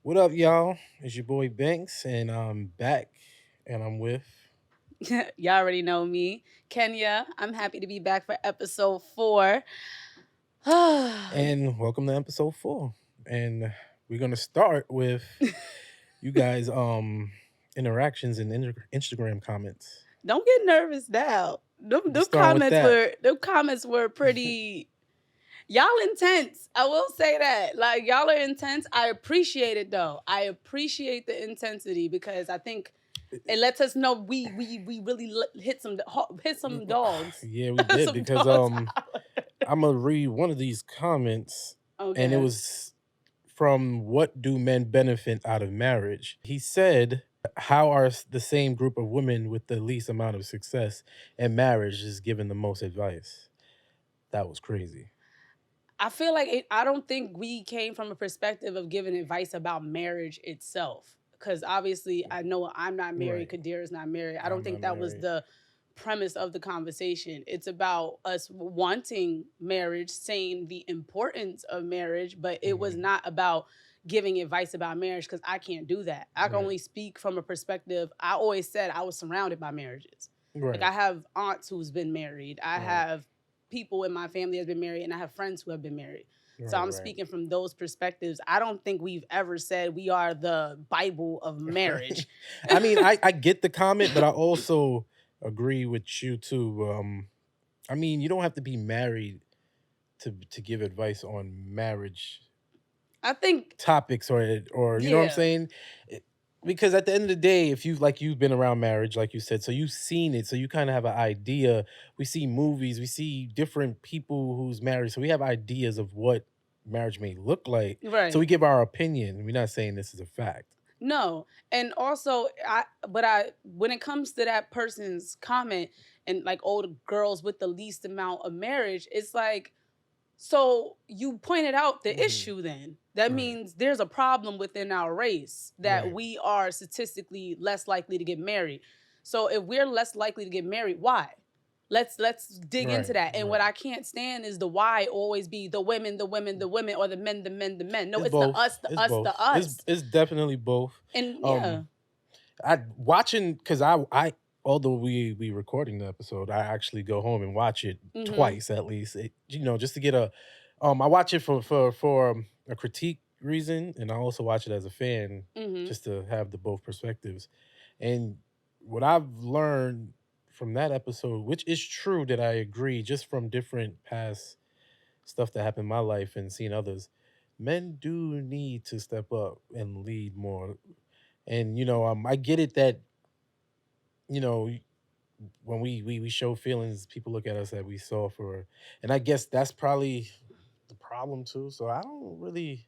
What up, y'all? It's your boy Banks, and I'm back, and I'm with. Y'all already know me, Kenya. I'm happy to be back for episode 4. And welcome to episode 4. And we're gonna start with you guys interactions and Instagram comments. Don't get nervous now. Them, We're them starting with comments that. were them comments were pretty. Y'all intense. I will say that. Like y'all are intense. I appreciate it though. I appreciate the intensity because I think it lets us know we really hit some dogs. Yeah, we did Some because dogs. I'm gonna read one of these comments, and it Okay. was from "What do men benefit out of marriage?" He said, "How are the same group of women with the least amount of success in marriage is given the most advice?" That was crazy. I feel like I don't think we came from a perspective of giving advice about marriage itself. Because obviously, I know I'm not married, Right. Kadir is not married. I don't I'm think not that was married. the premise of the conversation. It's about us wanting marriage, saying the importance of marriage, but it was Mhm. not about giving advice about marriage because I can't do that. I can Right. only speak from a perspective. I always said I was surrounded by marriages. Like Right. I have aunts who's been married. I Right. have people in my family has been married, and I have friends who have been married. So Right. I'm Right. speaking from those perspectives. I don't think we've ever said we are the Bible of Right. marriage. I mean, I get the comment, but I also agree with you too. I mean, you don't have to be married to give advice on marriage I think, topics or you know what I'm yeah, saying? It- because at the end of the day, if you've been around marriage, like you said, so you've seen it, so you kind of have an idea. We see movies, we see different people who's married, so we have ideas of what marriage may look like. So we right. give our opinion. We're not saying this is a fact. No. And also when it comes to that person's comment and like old girls with the least amount of marriage, it's like, so you pointed out the Hmm. issue then. That Right, means there's a problem within our race that right, we are statistically less likely to get married. So if we're less likely to get married, why? Let's dig into right, that. And what right. I can't stand is the why always be the women, the women, the women, or the men, the men, the men. No, It's it's the both. us, the It's us, both. the us. It's definitely both. And yeah. Um, I watching because I although we recording the episode, I actually go home and watch it Mm-hmm. twice at least. Just to get a I watch it for a critique reason, and I also watch it as a fan Mm-hmm. just to have the both perspectives. And what I've learned from that episode, which is true that I agree, just from different past stuff that happened in my life and seeing others, men do need to step up and lead more. And I get it that you know when we show feelings, people look at us that we soft, or and I guess that's probably the problem too. So I don't really.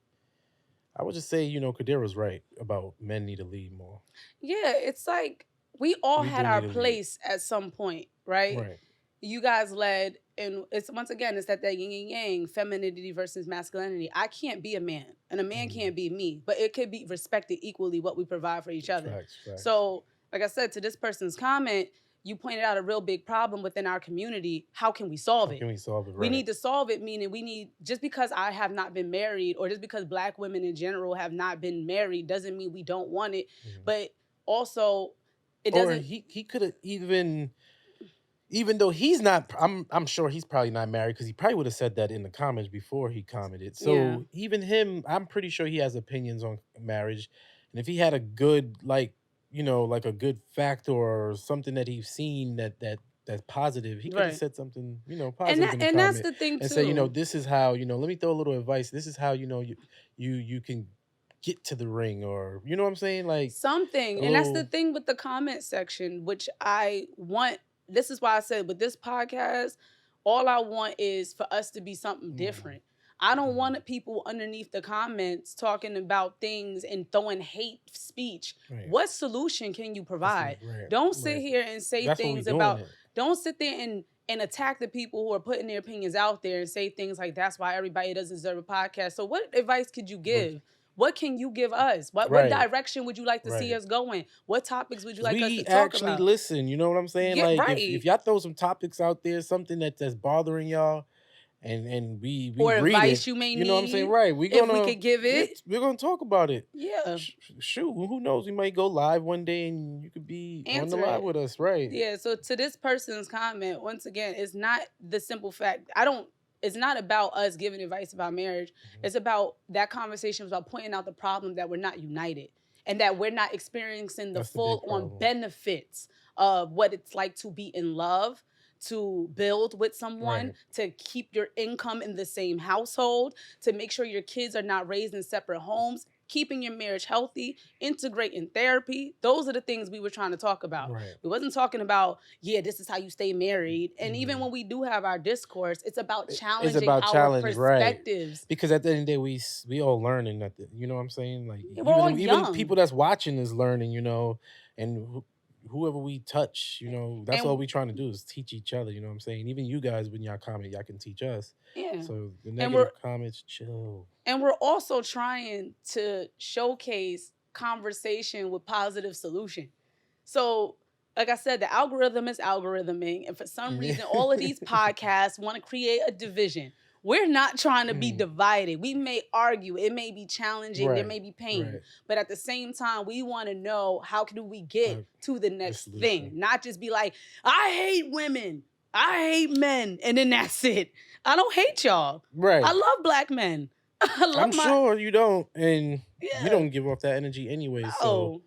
I would just say Kadira's right about men need to lead more. Yeah, it's like we all We had do our need to lead. place at some point, right? Right. You guys led, and it's once again, it's that yin and yang, femininity versus masculinity. I can't be a man, and a man Mhm. can't be me, but it could be respected equally what we provide for each other. Facts. Facts. So, like I said, to this person's comment, you pointed out a real big problem within our community. How can we solve How it? can we solve it? We Right. need to solve it, meaning we need, just because I have not been married or just because black women in general have not been married doesn't mean we don't want it. Mhm. But also, it Or doesn't. he could have even though he's not, I'm sure he's probably not married because he probably would have said that in the comments before he commented. Yeah. So even him, I'm pretty sure he has opinions on marriage, and if he had a good like a good fact or something that he's seen that's positive, he could have Right. said something And positive that in the and that's comment the thing and say too. this is how let me throw a little advice. This is how you can get to the ring, or you know what I'm saying, like Something. a And that's the little. thing with the comment section, which I want. This is why I said with this podcast, all I want is for us to be something Mhm, different. I don't mhm. want people underneath the comments talking about things and throwing hate speech. Right. What solution can you That's the provide? right, Don't sit right. here and say That's what we things doing about, it. don't sit there and attack the people who are putting their opinions out there and say things like that's why everybody doesn't deserve a podcast. So what advice could you But give? What can you give us? What right, direction would you like to see right. us going? What topics would you Because like us to we talk actually about? listen. You know what I'm saying? Get Like if right. y'all throw some topics out there, something that's bothering y'all, and we or read advice it. you may You know what I'm saying? need, Right. if we could give it. We're gonna talk about it. Yeah, Shoot, who knows? We might go live one day and you could be on the answer live it. with us, right? Yeah, so to this person's comment, once again, it's not the simple fact. I don't. It's not about us giving advice about marriage. Mhm. It's about that conversation was about pointing out the problem that we're not united and that we're not experiencing the That's the big full on problem. benefits of what it's like to be in love, to build with someone, Right. to keep your income in the same household, to make sure your kids are not raised in separate homes, keeping your marriage healthy, integrating therapy. Those are the things we were trying to talk about. Right. We wasn't talking about, yeah, this is how you stay married. And even Mhm. when we do have our discourse, it's about It's challenging about our challenge, right? perspectives. Because at the end of the day, we all learning at the, you know what I'm saying? Like Yeah, we're all even young. people that's watching is learning, you know, and whoever we touch, you know, that's all And we trying to do is teach each other. You know what I'm saying? Even you guys, when y'all comment, y'all can teach us. yeah. So the And we're negative comments, chill. and we're also trying to showcase conversation with positive solution. So, like I said, the algorithm is algorithming, and for some reason, all of these podcasts want to create a division. We're not trying to be Mm. divided. We may argue, it may be challenging, there Right. may be pain, Right. but at the same time, we want to know how can we get to the next thing, solution. not just be like, I hate women, I hate men, and then that's it. I don't hate y'all. Right. I love black men. I love I'm sure you don't, and Yeah. you don't give off that energy anyway. So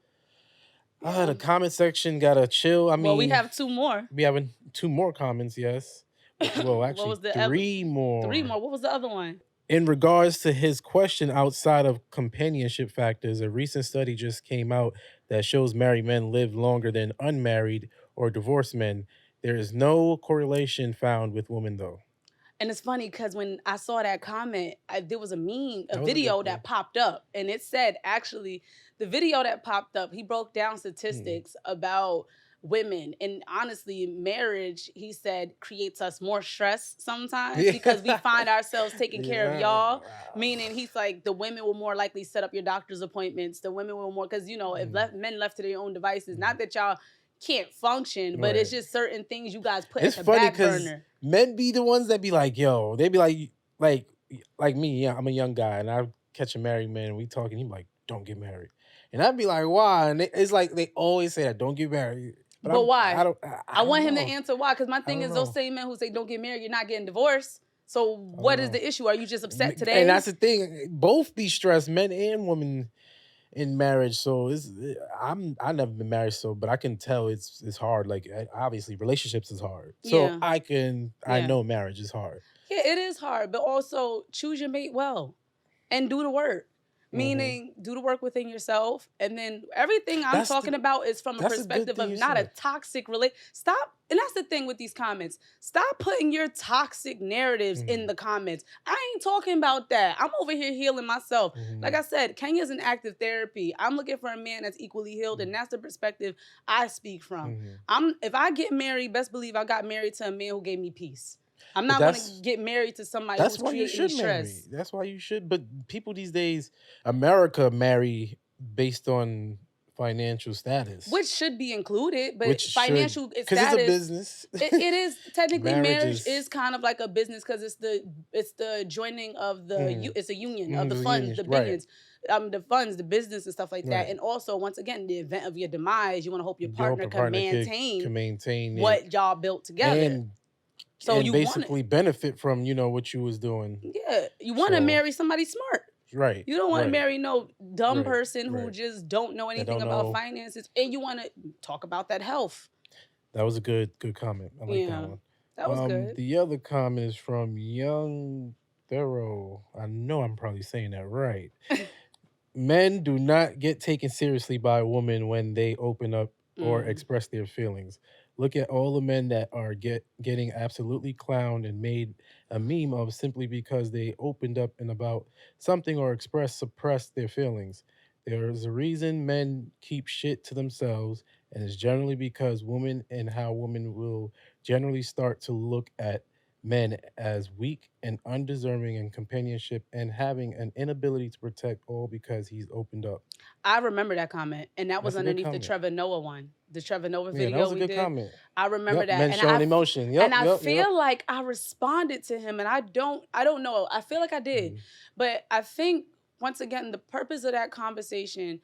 No. the comment section gotta chill. I mean, Well, we have two more. we having 2 more comments, yes. Well, What actually, was the 3 more. 3 more. What was the other one? In regards to his question outside of companionship factors, a recent study just came out that shows married men live longer than unmarried or divorced men. There is no correlation found with women, though. And it's funny because when I saw that comment, there was a meme, That a was a good video one. that popped up, and it said actually the video that popped up, he broke down statistics about women, and honestly, marriage, he said, creates us more stress sometimes Yeah. because we find ourselves taking care of y'all. Wow. Meaning, he's like, the women will more likely set up your doctor's appointments. The women will more, because if men left to their own devices, not that y'all can't function, but it's Right. just certain things you guys put It's at the funny back because burner. men be the ones that be like, yo, they be like me. Yeah, I'm a young guy, and I catch a married man, and we talking. He be like, don't get married, and I'd be like, why? And it's like they always say that, don't get married. But why? I don't. I want him to know. answer why, because my thing don't is those know. same men who say don't get married, you're not getting divorced. So what is know. the issue? Are you just upset today? And that's the thing. Both be stressed, men and women, in marriage. So I've never been married, so but I can tell it's hard. Like obviously, relationships is hard. So Yeah. I Yeah. know marriage is hard. Yeah, it is hard, but also choose your mate well and do the work. Meaning, do the work within yourself, and then everything I'm That's talking about is from a that's a good perspective thing of you not a said. toxic relate. Stop, and that's the thing with these comments. Stop putting your toxic narratives in the comments. I ain't talking about that. I'm over here healing myself. Like I said, Kenya's in active therapy. I'm looking for a man that's equally healed, and that's the perspective I speak from. If I get married, best believe I got married to a man who gave me peace. I'm not going to get married to somebody That's who's why you creating me should marry. stress. That's why you should. But people these days, America marry based on financial status, Which should be included, but Which financial because status. it's a business. It is technically marriage Marriage is kind of like a business because it's the joining of the it's a union of the it's a funds, union, the right. billions, the funds, the business and stuff like that. Right. And also, once again, the event of your demise, you want to hope your partner Your can can maintain what y'all built together. and So you basically benefit from what you was doing. Yeah, you want to So- marry somebody smart. Right. You don't want to marry no dumb Right, person who right. just don't know anything don't about know. finances, and you want to talk about that health. That was a good comment. I like Yeah, that one. that was good. The other comment is from Young Thorough. I know I'm probably saying that right. Men do not get taken seriously by a woman when they open up or express their feelings. Look at all the men that are getting absolutely clowned and made a meme of simply because they opened up and about something or suppressed their feelings. There is a reason men keep shit to themselves, and it's generally because women and how women will generally start to look at men as weak and undeserving in companionship and having an inability to protect all because he's opened up. I remember that comment, and that was That's a good underneath the comment. Trevor Noah one, the Trevor Noah Yeah, that video was a we good did. comment. I remember Yep, that, men showing emotion. and Yep, I yep, yep. feel like I responded to him, and I don't know. I feel like I did, Mhm. but I think once again the purpose of that conversation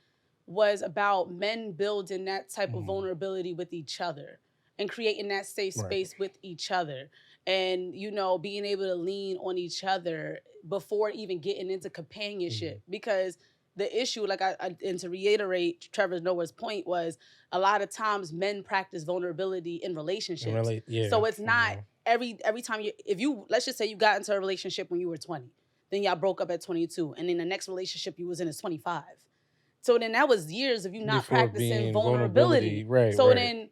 was about men building that type of Mhm. vulnerability with each other and creating that safe Right. space with each other, and being able to lean on each other before even getting into Mhm. companionship because the issue, like and to reiterate Trevor Noah's point, was a lot of times men practice vulnerability in And relationships. relate, yeah. So it's not every time if you let's just say you got into a relationship when you were 20, then y'all broke up at 22, and then the next relationship you was in is 25. So then that was years of you not Before practicing being vulnerability, vulnerability. right, So right. then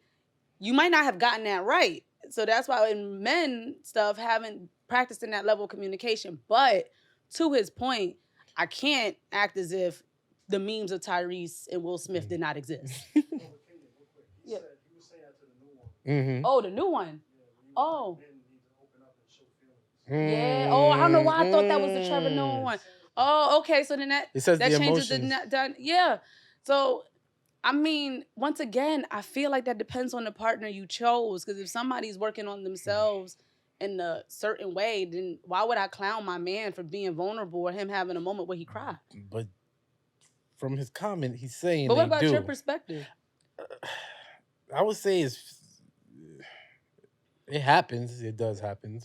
you might not have gotten that right. So that's why in men stuff haven't practiced in that level of communication. But to his point, I can't act as if the memes of Tyrese and Will Smith did not exist. Yeah. Mm-hmm. Oh, the new one. Oh. Yeah. Oh, I don't know why I thought that was the Trevor Noah one. Oh, okay. So then It says that the changes emotions. yeah. So I mean, once again, I feel like that depends on the partner you chose. Because if somebody's working on themselves in a certain way, then why would I clown my man for being vulnerable or him having a moment where he cried? But from his comment, he's saying But what they about your do. perspective? I would say it happens. It does happen.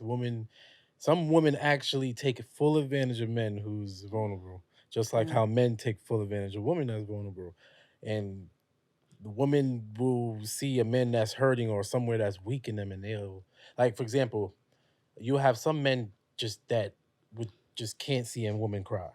Some women actually take full advantage of men who's vulnerable, just like how men take full advantage of women that's vulnerable. And the woman will see a man that's hurting or somewhere that's weak in them, and they'll, like, for example, you have some men just that would just can't see a woman cry.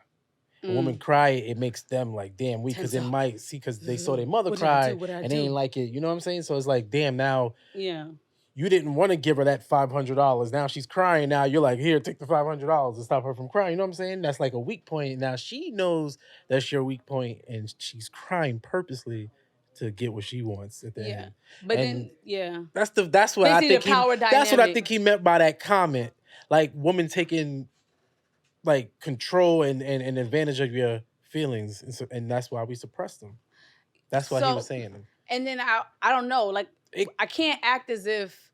A woman cry, it makes them like damn weak because Tense they up. might see because they saw their mother What did I do? cry What did I and they ain't do? like it. You know what I'm saying? So it's like damn, now Yeah. you didn't want to give her that $500. Now she's crying. Now you're like, here, take the $500 to stop her from crying. You know what I'm saying? That's like a weak point. Now she knows that's your weak point, and she's crying purposely to get what she wants at the Yeah. end. But And then, yeah. that's what I Basically, the think power that's what I dynamic. think he meant by that comment. Like woman taking like control and advantage of your feelings, and that's why we suppress them. That's why he was So, saying and then I don't know, like, it. I can't act as if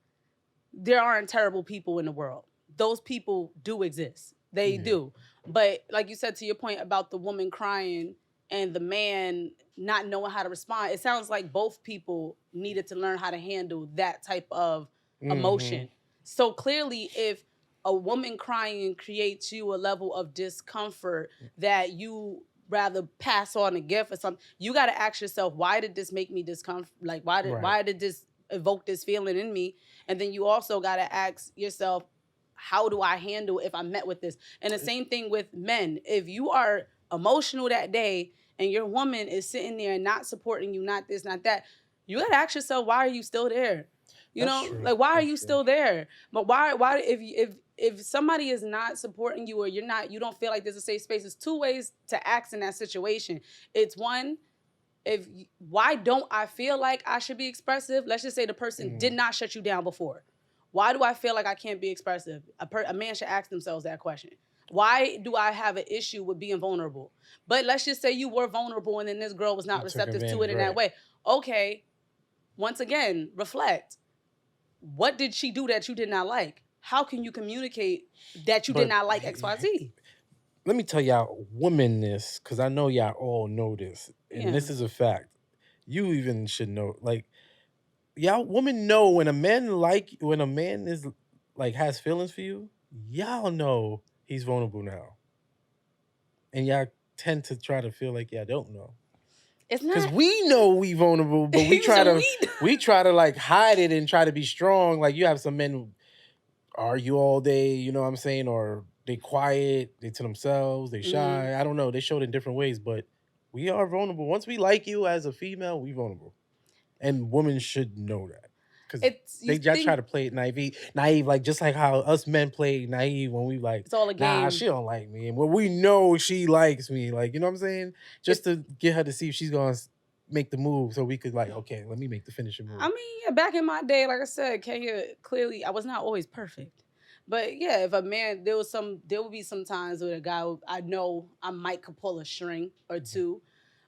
there aren't terrible people in the world. Those people do exist. They Yeah. do. But like you said, to your point about the woman crying and the man not knowing how to respond, it sounds like both people needed to learn how to handle that type of Mhm. emotion. So clearly, if a woman crying creates you a level of discomfort that you rather pass on a gift or something, you got to ask yourself, why did this make me discomfort? Like, Right. why did this evoke this feeling in me? And then you also got to ask yourself, how do I handle if I'm met with this? And the same thing with men. If you are emotional that day and your woman is sitting there and not supporting you, not this, not that, you got to ask yourself, why are you still there? You That's know, true. like, why are That's you true. still there? But why if somebody is not supporting you or you don't feel like there's a safe space, there's two ways to act in that situation. It's one, why don't I feel like I should be expressive? Let's just say the person did not shut you down before. Why do I feel like I can't be expressive? A man should ask themselves that question. Why do I have an issue with being vulnerable? But let's just say you were vulnerable and then this girl was not You took receptive to it advantage, in right. that way. Okay, once again, reflect. What did she do that you did not like? How can you communicate that you did But not like XYZ? let me tell y'all women this, because I know y'all all know this, and Yeah. this is a fact. You even should know. Like y'all women know when a man is like has feelings for you, y'all know he's vulnerable now. And y'all tend to try to feel like y'all don't know. It's Cause not. we know we vulnerable, but we try So to we try to like hide it and try to be strong. Like you have some men who argue all day, you know what I'm saying? Or they quiet, they to themselves, they shy. I don't know. They show it in different ways, but we are vulnerable. Once we like you as a female, we vulnerable. And women should know that. Cause It's they you just try think to play it naive, like just like how us men play naive when we like, it's all a nah, game. she don't like me. And when we know she likes me, like, you know what I'm saying? Just to get her to see if she's gonna make the move so we could like, okay, let me make the finishing move. I mean, back in my day, like I said, Kenya, clearly I was not always perfect. But yeah, if a man, there will be some times where a guy, I know I might could pull a string or two,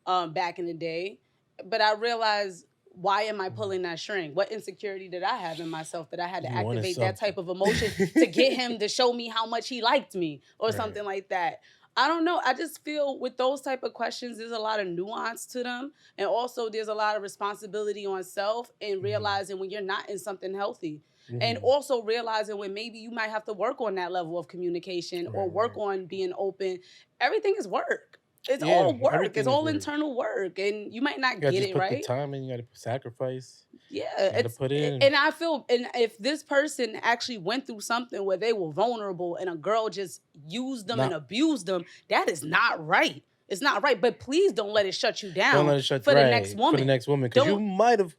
back in the day, but I realized, why am I pulling that string? What insecurity did I have in myself that I had to You wanted activate that something. type of emotion to get him to show me how much he liked me or Right. something like that? I don't know. I just feel with those type of questions, there's a lot of nuance to them, and also there's a lot of responsibility on self and realizing when you're not in something healthy. And also realizing when maybe you might have to work on that level of communication or work on being open. Everything is work. It's Yeah, all work. It's everything is all work. internal work. And you might not You gotta get just it put the right. time in. You gotta sacrifice. Yeah, You gotta it's put in. and I feel, and if this person actually went through something where they were vulnerable and a girl just used them and Not, abused them, that is not right. It's not right. But please don't let it shut you don't down let it shut for the right next for the woman. next woman, because you Don't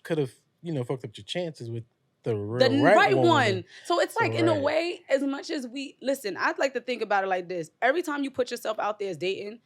could have fucked up your chances with the the real right right woman. one. So it's So like, in a right. way, as much as we listen, I'd like to think about it like this: every time you put yourself out there as dating,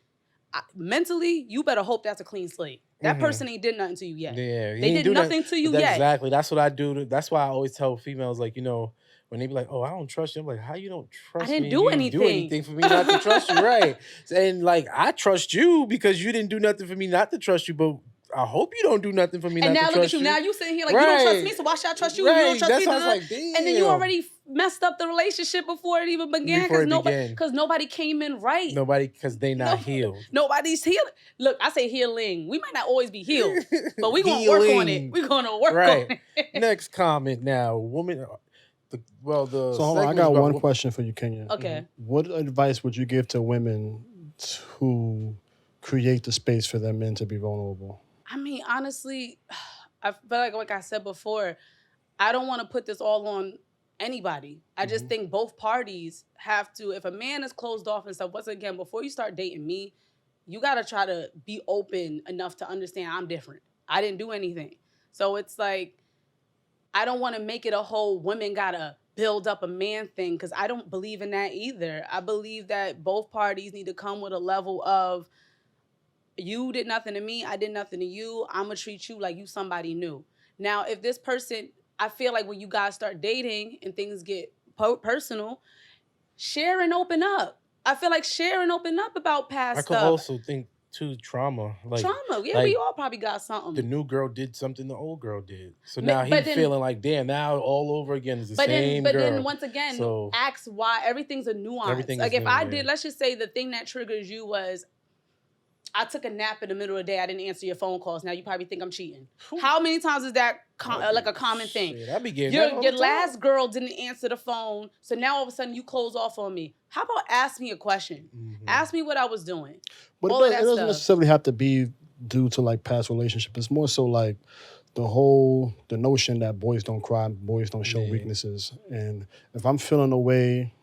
mentally, you better hope that's a clean slate. That person ain't did nothing to you yet. Yeah, They did nothing to you yet. Exactly. That's what I do. That's why I always tell females, like, when they be like, "Oh, I don't trust you," I'm like, "How you don't I trust didn't me? do You didn't do anything. anything for me not to trust you, right?" And like, I trust you because you didn't do nothing for me not to trust you, but I hope you don't do nothing for me And not now to look trust at you. you. Now you sitting here like, you don't trust me, so why should I trust you? If you don't trust That's me, why I was like, damn. and then you already messed up the relationship before it even began Before it because began. nobody came in right. Nobody, because they not healed. Nobody's healed. Look, I say healing. We might not always be healed, but we're going to work on it. We're going to work on it. Next comment now. Woman, the So hold on, I segment's got about one question for you, Kenya. Okay. What advice would you give to women to create the space for their men to be vulnerable? I mean, honestly, I feel like I said before, I don't want to put this all on anybody. I just think both parties have to, if a man is closed off and stuff, once again, before you start dating me, you got to try to be open enough to understand I'm different. I didn't do anything. So it's like, I don't want to make it a whole women got to build up a man thing, because I don't believe in that either. I believe that both parties need to come with a level of, you did nothing to me, I did nothing to you, I'm going to treat you like you somebody new. Now, if this person, I feel like when you guys start dating and things get personal, share and open up. I feel like share and open up about past I could stuff. also think too, trauma. Trauma, yeah, we all probably got something. The new girl did something the old girl did, so now he's feeling like, damn, now all over again is the same girl. But then once again, ask why. Everything's a nuance. Everything like is if I did, let's just say the thing that triggers you was, I took a nap in the middle of the day. I didn't answer your phone calls. Now you probably think I'm cheating. How many times is that like a common thing? Shit, I be getting your last girl didn't answer the phone, so now all of a sudden you close off on me. How about ask me a question? Ask me what I was doing. But it doesn't necessarily have to be due to like past relationship. It's more so like the notion that boys don't cry, boys don't show weaknesses. And if I'm feeling a way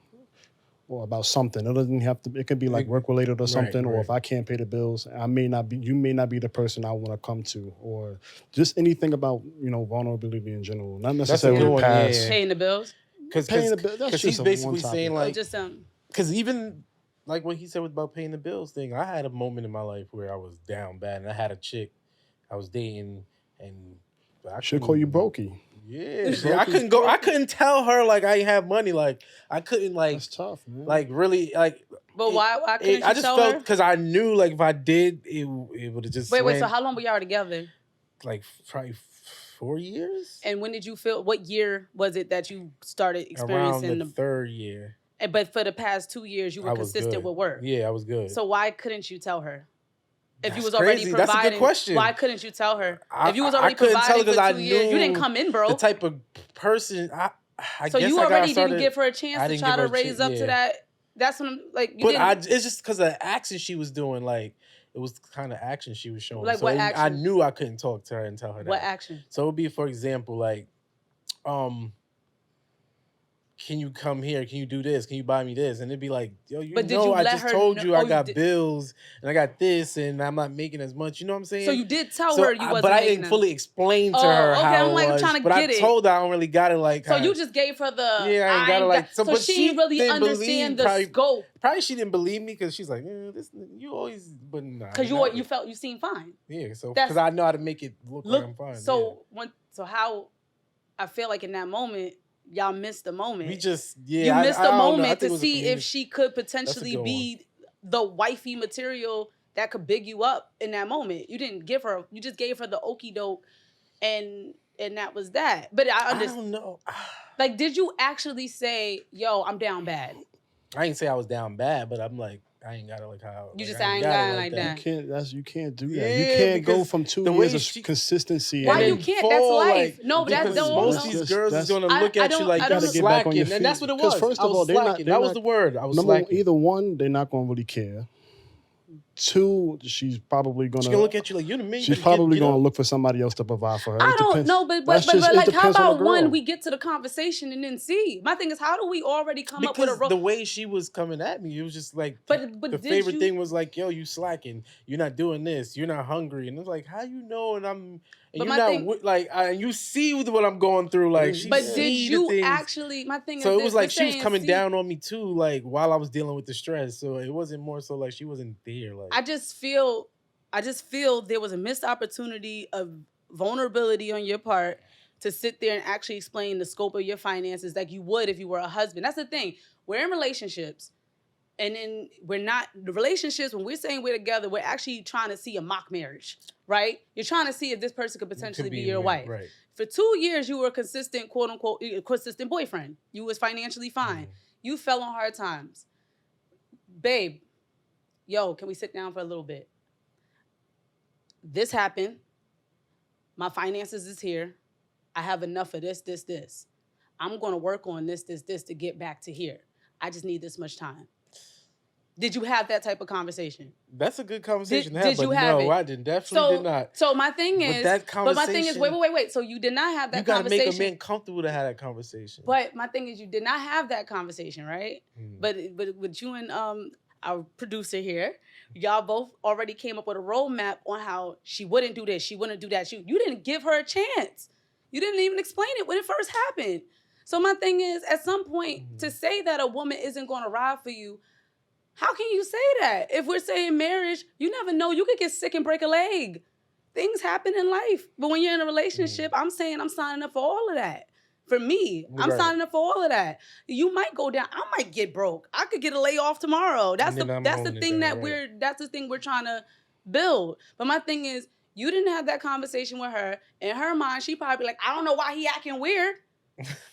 or about something, it doesn't have to, it could be like work related or something, or if I can't pay the bills, you may not be the person I want to come to, or just anything about, vulnerability in general. Not necessarily past. Paying the bills? Because he's basically saying like, because even like what he said about paying the bills thing, I had a moment in my life where I was down bad and I had a chick I was dating, and I should call you brokey. Yeah, I couldn't go. I couldn't tell her like I have money. Like I couldn't like. That's tough, man. Like really like. But why couldn't you I just tell felt her? because I knew like if I did, it would have just. Wait. So how long were y'all together? Like probably 4 years. And when did you feel? What year was it that you started experiencing around the third year? But for the past 2 years, you were consistent with work. Yeah, I was good. So why couldn't you tell her? If you was crazy. already providing, that's a good question. Why couldn't you tell her? If you was already providing for 2 years, you didn't come in, bro. The type of person I so guess you I already started, didn't give her a chance to try to raise up to that. That's what I'm like. It's just because of the action she was doing. Like it was the kind of action she was showing. Like so what action? I knew I couldn't talk to her and tell her that. What action? So it would be, for example, like, can you come here? Can you do this? Can you buy me this? And it'd be like, yo, I just told you I got bills and I got this and I'm not making as much. You know what I'm saying? So you did tell her you wasn't. But I didn't fully explain to her how it was. I'm trying to get it. But I told her I don't really got it like. So you just gave her the. Yeah, I ain't got it like. So she didn't really understand the scope. Probably she didn't believe me because she's like, this you always, but nah. Because you seemed fine. Yeah, so because I know how to make it look like I'm fine. So how, I feel like in that moment, y'all missed the moment. We just you missed the I don't know. I moment think it to was a see if she could potentially good be the wifey material that could big you up in that moment. You didn't give her. You just gave her the okie doke, and that was that. But I understand. I don't know. Like, did you actually say, "Yo, I'm down bad"? I ain't say I was down bad, but I'm like, I ain't got it like how. You like, just I ain't got got it it like that. You can't do that. Yeah, You can't go because from 2 the way years of consistency. Why and you then can't? That's life. Like, No, but that's because the most of these girls is gonna look at you like I you're don't- get back on your slacking, and that's what it feet. 'Cause was. first I of was all, they're not- slacking. they're That was not- the word. I was Number one, slacking. either one, they're not going to really care. 2, she's probably going She's to gonna look at you like you're the man. She's probably going to look for somebody else to provide for her. I It don't depends. know, but That's just- it like, how depends on the about one? girl. We get to the conversation and then see. My thing is, how do we already come up with a because the way she was coming at me, it was just like, But the did favorite you- thing was like, yo, you slacking, you're not doing this, you're not hungry, and it's like, how you know? And I'm, and But you're my not thing- like, and you see what I'm going through, like, she But see did the you things. actually? My thing is, So it was this, like this she was saying, coming see, down on me too, like while I was dealing with the stress. So it wasn't more so like she wasn't there. Like I just feel there was a missed opportunity of vulnerability on your part to sit there and actually explain the scope of your finances like you would if you were a husband. That's the thing. We're in relationships. And then the relationships, when we're saying we're together, we're actually trying to see a mock marriage, right? You're trying to see if this person could potentially be your wife. Right. For 2 years, you were a consistent, quote unquote, consistent boyfriend. You was financially fine. You fell on hard times. Babe, yo, can we sit down for a little bit? This happened. My finances is here. I have enough of this. I'm going to work on this to get back to here. I just need this much time. Did you have that type of conversation? That's a good conversation to have, Did but you have no, it? I definitely did not. So my thing is, But my thing is, wait. So you did not have that you gotta conversation. make a man comfortable to have that conversation. But my thing is, you did not have that conversation, right? But with you and our producer here, y'all both already came up with a roadmap on how she wouldn't do this, she wouldn't do that. You didn't give her a chance. You didn't even explain it when it first happened. So my thing is, at some point, to say that a woman isn't going to ride for you, how can you say that? If we're saying marriage, you never know. You could get sick and break a leg. Things happen in life. But when you're in a relationship, I'm saying I'm signing up for all of that. For me, I'm signing up for all of that. You might go down. I might get broke. I could get a layoff tomorrow. That's the thing we're trying to build. But my thing is, you didn't have that conversation with her. In her mind, she probably like, I don't know why he acting weird.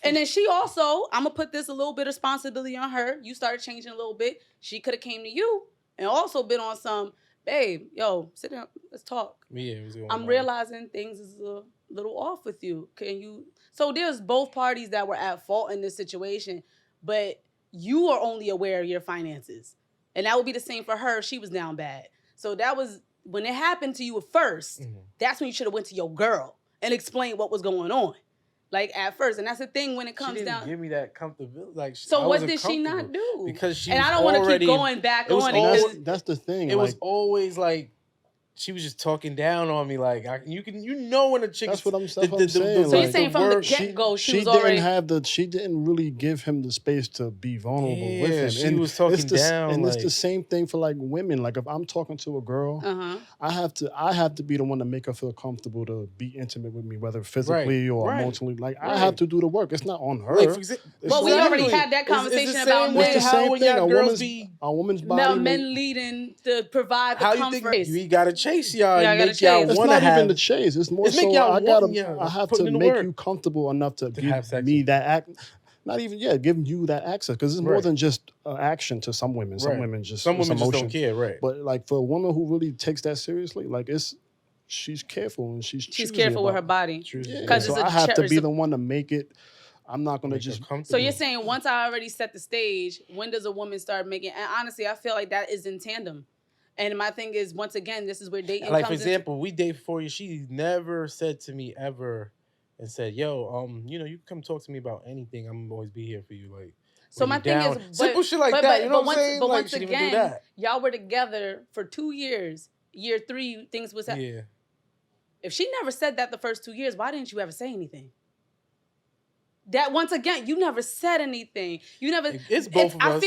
And then she also, I'm gonna put this a little bit of responsibility on her. You started changing a little bit. She could have came to you and also been on some, babe, yo, sit down, let's talk. Yeah, it was going I'm on. realizing things is a little off with you. Can you? So there's both parties that were at fault in this situation, but you are only aware of your finances. And that would be the same for her if she was down bad. So that was, when it happened to you at first, that's when you should have went to your girl and explained what was going on. Like at first, and that's the thing when it comes she didn't down. give me that comfortability. Like, So what did she not do? Because she and was I don't want to already, keep going back on it. always, That's the thing. It was always like she was just talking down on me. Like you know when a chick. That's what I'm saying. So you're saying from the get go, she was already. She didn't really give him the space to be vulnerable with him. She was talking down. And it's the same thing for like women. Like if I'm talking to a girl, I have to be the one to make her feel comfortable to be intimate with me, whether physically or emotionally. Like I have to do the work. It's not on her. Well, we already had that conversation about men. It's the same thing. A woman's body. Men leading to provide the comfort. You gotta chase y'all. Yeah, Make y'all it's wanna not have. even the chase. It's more so I have to make you comfortable enough to give me that act. Not even giving you that access, because it's more than just an action to some women. Some women just don't care, right? But like for a woman who really takes that seriously, like she's careful and she's careful with her body. So I have to be the one to make it. I'm not gonna just. So you're saying once I already set the stage, when does a woman start making? And honestly, I feel like that is in tandem. And my thing is, once again, this is where dating comes in. Like, for example, we date for 4 years. She never said to me ever and said, yo, you can come talk to me about anything. I'm gonna always be here for you. Like, so my thing is, simple shit like that. You know what I'm saying? But like, once again, y'all were together for 2 years. Year 3, things was happening. Yeah. If she never said that the first 2 years, why didn't you ever say anything? That once again, you never said anything. You never. It's both of us.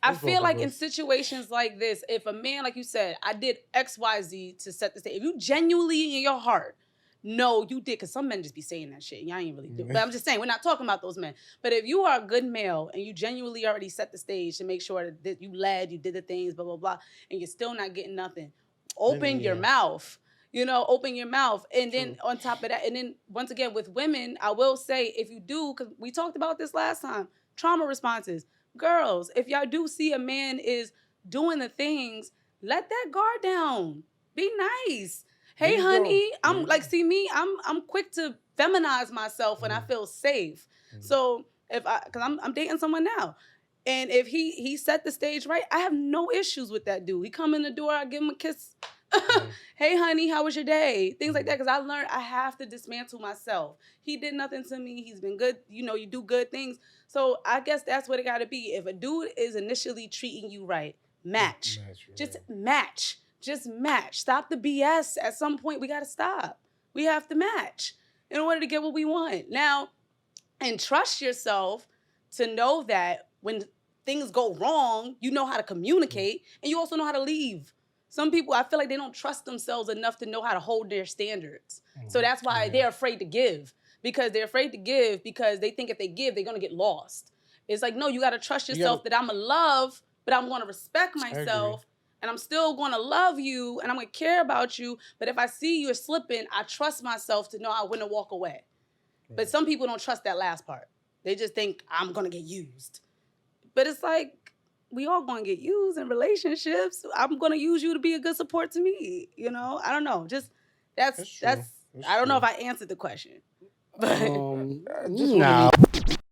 I feel like in situations like this, if a man, like you said, I did X, Y, Z to set the stage. If you genuinely in your heart no, you did, because some men just be saying that shit. Y'all ain't really do. But I'm just saying, we're not talking about those men. But if you are a good male and you genuinely already set the stage to make sure that you led, you did the things, blah, blah, blah, and you're still not getting nothing, open your mouth. You know, open your mouth. And then on top of that, and then once again, with women, I will say, if you do, because we talked about this last time, trauma responses. Girls, if y'all do see a man is doing the things, let that guard down. Be nice. Hey, honey, I'm like, see me, I'm quick to feminize myself when I feel safe. So because I'm dating someone now, and if he set the stage right, I have no issues with that dude. He come in the door, I give him a kiss. Hey, honey, how was your day? Things like that, because I learned I have to dismantle myself. He did nothing to me. He's been good. You know, you do good things. So I guess that's what it got to be. If a dude is initially treating you right, match. Just match. Just match. Stop the BS. At some point, we got to stop. We have to match in order to get what we want. Now, and trust yourself to know that when things go wrong, you know how to communicate, and you also know how to leave. Some people, I feel like they don't trust themselves enough to know how to hold their standards. So that's why they're afraid to give. Because they're afraid to give because they think if they give, they're going to get lost. It's like, no, you got to trust yourself that I'm going to love, but I'm going to respect myself. And I'm still going to love you, and I'm going to care about you. But if I see you're slipping, I trust myself to know I wouldn't walk away. But some people don't trust that last part. They just think, I'm going to get used. But it's like, we all going to get used in relationships. I'm going to use you to be a good support to me. You know? I don't know. Just, that's I don't know if I answered the question. But Nah.